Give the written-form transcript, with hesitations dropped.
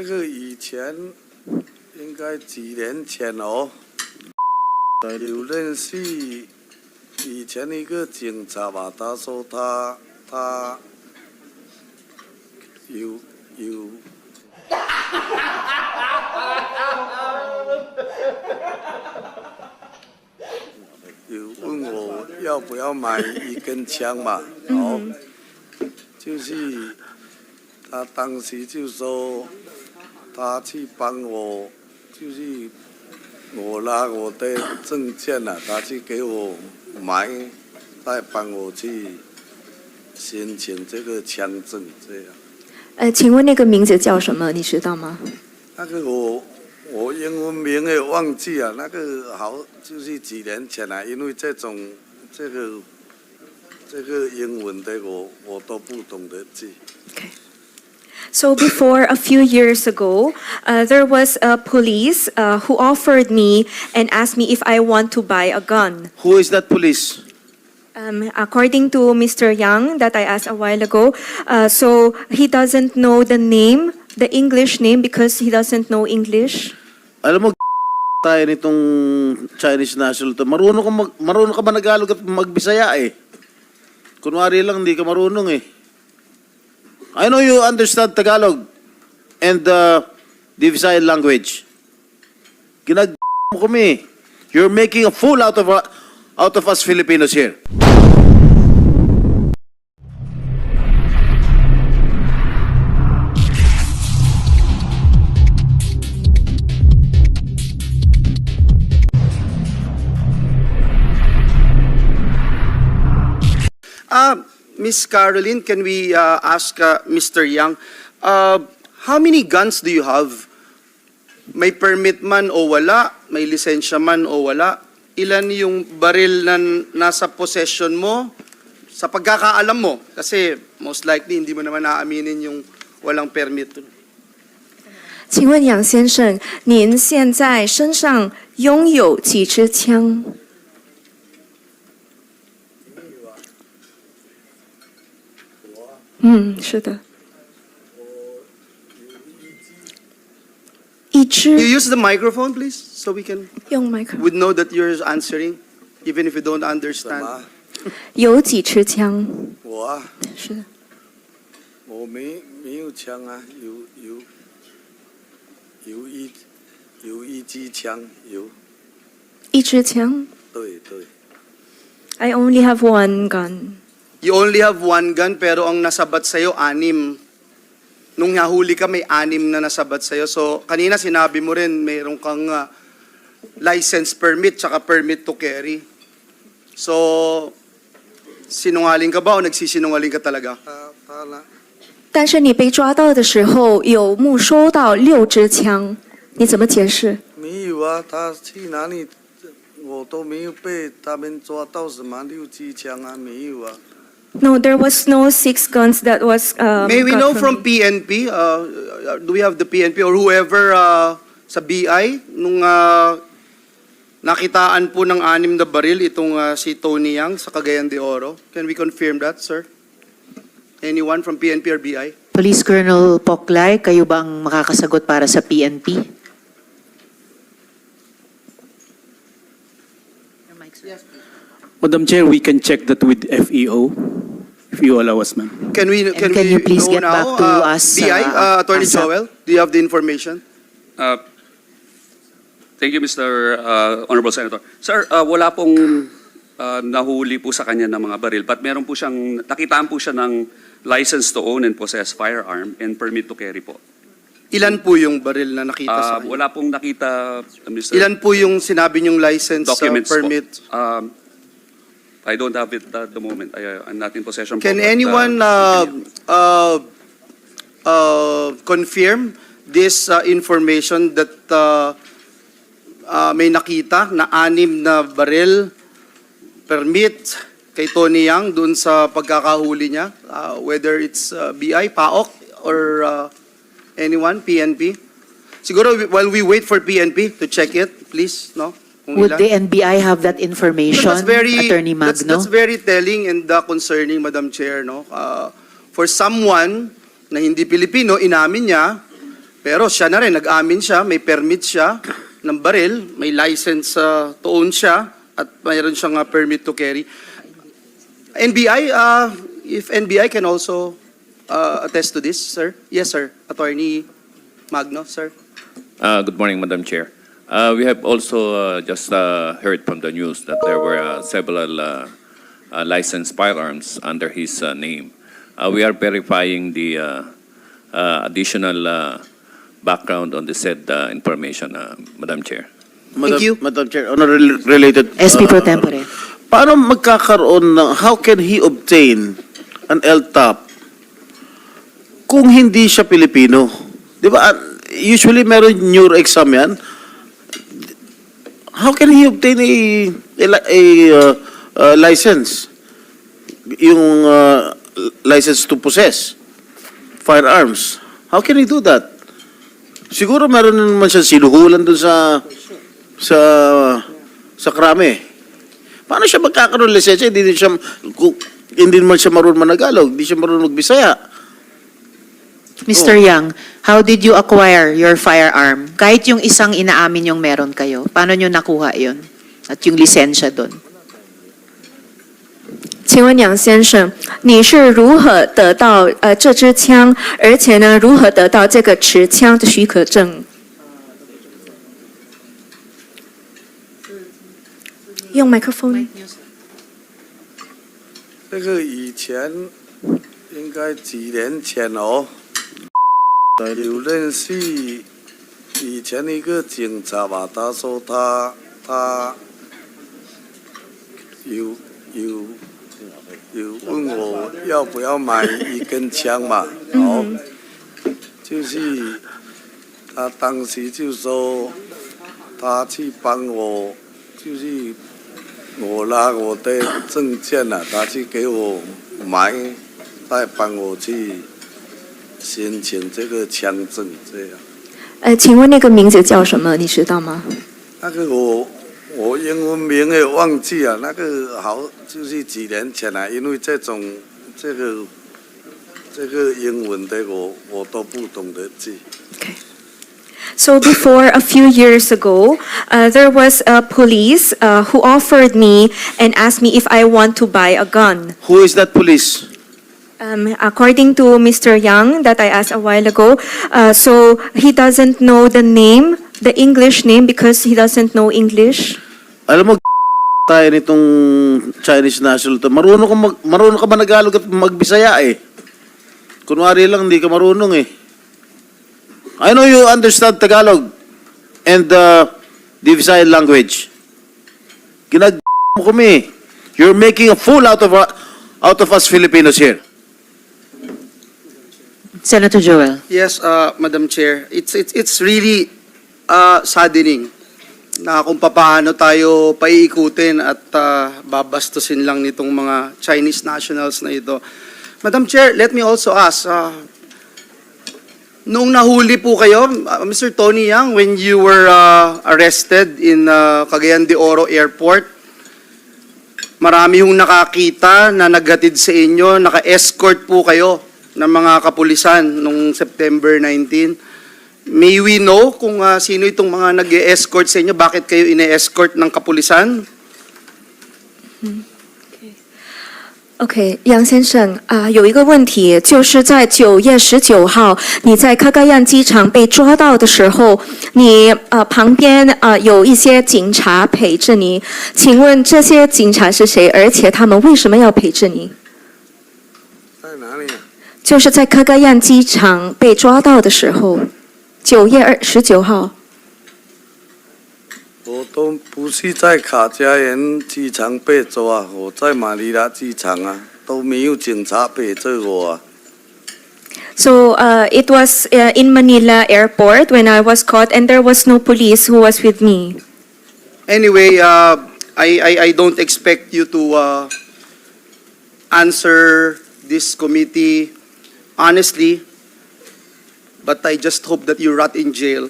这个以前应该几年前哦，有认识以前一个警察吧，他说他有问我要不要买一根枪嘛，然后就是他当时就说他去帮我，就是我拿我的证件了，他去给我买，再帮我去申请这个枪证，这样。请问那个名字叫什么？你知道吗？那个我英文名也忘记了，那个好就是几年前了，因为这个英文的我都不懂得记。Okay. So before a few years ago, there was a police who offered me and asked me if I want to buy a gun. Who is that police? According to Mr. Yang that I asked a while ago, so he doesn't know the name, the English name because he doesn't know English. Alam mo, tayo nitong Chinese national to. Marunong ka ba Tagalog at magbisaya eh? Kunwari lang, hindi ka marunong eh. I know you understand Tagalog and the Visayan language. Ginag mo kami. You're making a fool out of us Filipinos here. Miss Caroline, can we ask Mr. Yang, how many guns do you have? May permit man o wala? May lisensya man o wala? Ilan yung baril na nasa possession mo? Sa pagkakaalam mo, kasi most likely hindi mo naman naaminin yung walang permit. 请问杨先生，您现在身上拥有几支枪？是的。一支。 You use the microphone, please, so we can 用麦克。would know that you're answering, even if you don't 什 understand. 么？有几支枪？我啊，是的。我没有枪啊，有一支枪，有。一支枪。对对。I only have one gun. You only have one gun, pero ang nasabat sa'yo, 6. Nung nahuli ka, may 6 na nasabat sa'yo. So, kanina sinabi mo rin, mayroon kang license permit, tsaka permit to carry. So, sinungaling ka ba o nagsisinungaling ka talaga? 他呢？但是你被抓到的时候有没收到6支枪，你怎么解释？没有啊，他去哪里，我都没有被他们抓到什么6支枪啊，没有啊。No, there was no 6 guns that was. May we got know from PNP, do we have the PNP or whoever sa BI, nung nakitaan po ng 6 na baril itong si Tony Yang sa Cagayan de Oro? Can we confirm that, sir? Anyone from PNP or BI? Police Colonel Poklay, kayo bang makakasagot para sa PNP? Madam Chair, we can check that with FEO, if you allow us, ma'am. Can we you please know get now, back to us, BI, Attorney ASAP? Joel, do you have the information? Thank you, Mr. Honorable Senator. Sir, wala pong nahuli po sa kanya ng mga baril, but meron po siyang, nakitaan po siya ng license to own and possess firearm and permit to carry po. Ilan po yung baril na nakita sa kanya? Wala pong nakita, Mr. Ilan po yung sinabi niyong license documents permit? po. I don't have it at the moment. I'm not in possession. Can po, but, anyone confirm this information that may nakita na 6 na baril permit kay Tony Yang dun sa pagkakahuli niya? Whether it's BI, PAOK, or anyone, PNP? Siguro while we wait for PNP to check it, please, no? Kung Would ilan. the NBI have that information, Attorney Magno? That's very telling and concerning, Madam Chair, no? For someone na hindi Pilipino, inamin niya Pero siya na rin, nag-amin siya, may permit siya ng baril, may license to own siya, at mayroon siyang permit to carry. NBI, if NBI can also attest to this, sir. Yes, sir. Attorney Magno, sir. Good morning, Madam Chair. We have also just heard from the news that there were several licensed firearms under his name. We are verifying the additional background on the said information, Madam Chair. Thank you. Madam Chair, on a related... SP Pro Tempore. Paano magkakaroon ng... How can he obtain an LTAP kung hindi siya Pilipino? Di ba? Usually meron neuro exam yan. How can he obtain a license? Yung license to possess firearms. How can he do that? Siguro meron naman siya sinuhulan dun sa krame. Paano siya magkakaroon ng lisensya? Hindi naman siya marunong managalog, hindi siya marunong magbisaya. Mr. Yang, how did you acquire your firearm? Kahit yung isang inaamin yung meron kayo, paano nyo nakuha yun? At yung lisensya doon? 请问杨先生，你是如何得到这支枪，而且呢，如何得到这个持枪的许可证？用麦克风。这个以前应该几年前哦，有认识以前一个警察吧，他说他有问我要不要买一根枪嘛，哦，就是他当时就说他去帮我，就是我拿我的证件了，他去给我买，再帮我去申请这个枪证，这样。请问那个名字叫什么？你知道吗？那个我英文名也忘记了，那个好就是几年前了，因为这个英文的我都不懂得记。So before a few years ago, there was a police who offered me and asked me if I want to buy a gun. Who is that police? According to Mr. Yang that I asked a while ago, so he doesn't know the name, the English name because he doesn't know English. Alam mo, tayo nitong Chinese national to. Marunong ka managalog at magbisaya eh. Kunwari lang, hindi ka marunong eh. I know you understand Tagalog and the Visayan language. Ginag mo kami. You're making a fool out of us Filipinos here. Senator Joel. Yes, Madam Chair. It's really saddening na kung paano tayo paiikutin at babastusin lang nitong mga Chinese nationals na ito. Madam Chair, let me also ask, nung nahuli po kayo, Mr. Tony Yang, when you were arrested in Cagayan de Oro Airport, marami hong nakakita na naghatid sa inyo, naka-escort po kayo ng mga kapulisan nung September 19. May we know kung sino itong mga nag-escort sa inyo? Bakit kayo ine-escort ng kapulisan? OK， 杨先生有一个问题，就是在9月19号，你在卡嘎yan机场被抓到的时候，你旁边有一些警察陪着你，请问这些警察是谁？而且他们为什么要陪着你？在哪里啊？就是在卡嘎yan机场被抓到的时候，9月19号。我都不是在卡加延机场被抓，我在马尼拉机场啊，都没有警察陪着我啊。So it was in Manila Airport when I was caught, and there was no police who was with me. Anyway, I don't expect you to answer this committee honestly, but I just hope that you rot in jail